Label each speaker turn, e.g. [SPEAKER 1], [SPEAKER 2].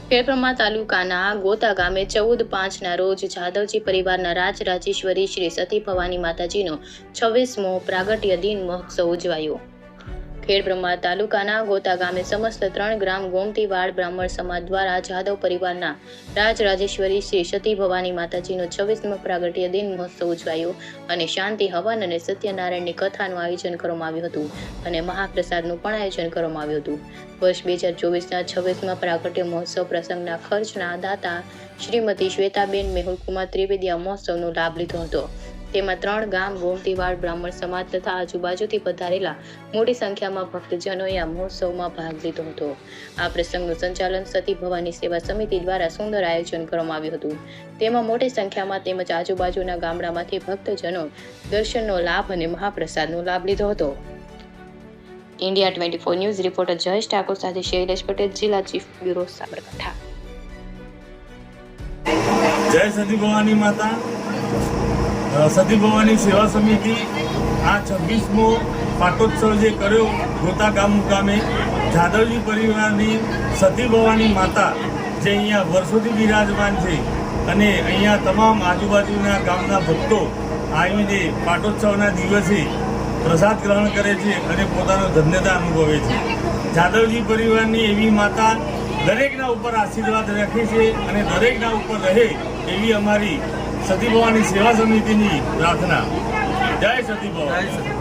[SPEAKER 1] ખેડબ્રહ્મા તાલુકાના ગોતા ગામે 14/5ના રોજ જાદવજી પરિવારના રાજરાજેશ્વરી શ્રી સતી ભવાની માતાજીનો 26મો પ્રાગટ્ય દિન મહોત્સવ ઉજવાયો। ખેડબ્રહ્મા તાલુકાના ગોતા ગામે સમસ્ત 3 ગ્રામ ગોમતીવાડ બ્રાહ્મણ સમાજ દ્વારા જાદવ પરિવારના રાજરાજેશ્વરી શ્રી સતી ભવાની માતાજીનો 26મો પ્રાગટ્ય દિન મહોત્સવ ઉજવાયો અને શાંતિ હવન અને સત્યનારાયણની કથાનું આયોજન કરવામાં આવ્યું હતું અને મહાપ્રસાદનું પણ આયોજન કરવામાં આવ્યું હતું। વર્ષ 2024ના 26મા પ્રાગટ્ય મહોત્સવ પ્રસંગના ખર્ચના દાતા શ્રીમતી શ્વેતાબેન મેહુલકુમાર ત્રિવેદી આ મહોત્સવનો લાભ લીધો હતો। તેમાં 3 ગામ ગોમતીવાડ બ્રાહ્મણ સમાજ તથા આજુબાજુથી પધારેલા મોટી સંખ્યામાં ભક્તજનોએ આ મહોત્સવમાં ભાગ લીધો હતો। આ પ્રસંગનું સંચાલન સતી ભવાની સેવા સમિતિ દ્વારા સુંદર આયોજન કરવામાં આવ્યું હતું। તેમાં મોટી સંખ્યામાં તેમજ આજુબાજુના ગામડામાંથી ભક્તજનો દર્શનનો લાભ અને મહાપ્રસાદનો લાભ લીધો હતો। India 24 news reporter Jayesh Thakur साथ शैलेश पटेल, जिला चीफ ब्यूरो, साबरकांठा।
[SPEAKER 2] जय सती भवानी माता। सती भवानी सेवा समिति आ 26मो पाटोत्सव जे कर्यो गोता गाम मुकामे जादवजी परिवारनी सती भवानी माता जे अहींया वर्षोथी विराजमान छे अने अहींया तमाम आजूबाजूना गामना भक्तो आवीने पाटोत्सवना दिवसे प्रसाद ग्रहण करे छे अने पोतानो धन्यता अनुभवे छे। जादवजी परिवारनी एवी माता दरेकना उपर आशीर्वाद रखे छे अने दरेकना उपर रहे एवी अमारी सती भवानी सेवा समितिनी प्रार्थना। जय सती भवानी।